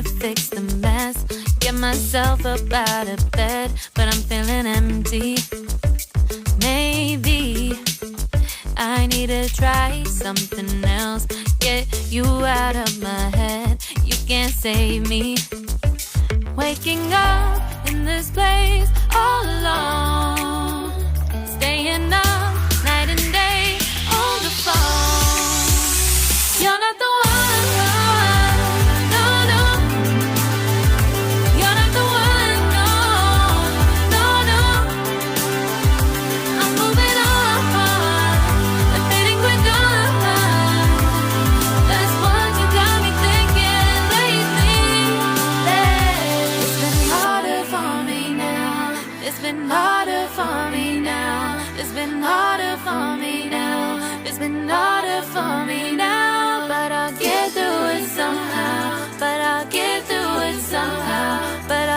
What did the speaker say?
to fix the mess. Get myself up out of bed, but I'm feeling empty. Maybe I need to try something else. Get you out of my head. You can't save me. Waking up in this place all alone. Staying up night and day on the phone. You're not the one, no, no. You're not the one, no, no, no. I'm moving on, I'm fading quicker. That's what you got me thinking lately. It's been harder for me now. It's been harder for me now. It's been harder for me now. It's been harder for me now. But I'll get through it somehow. But I'll get through it somehow. But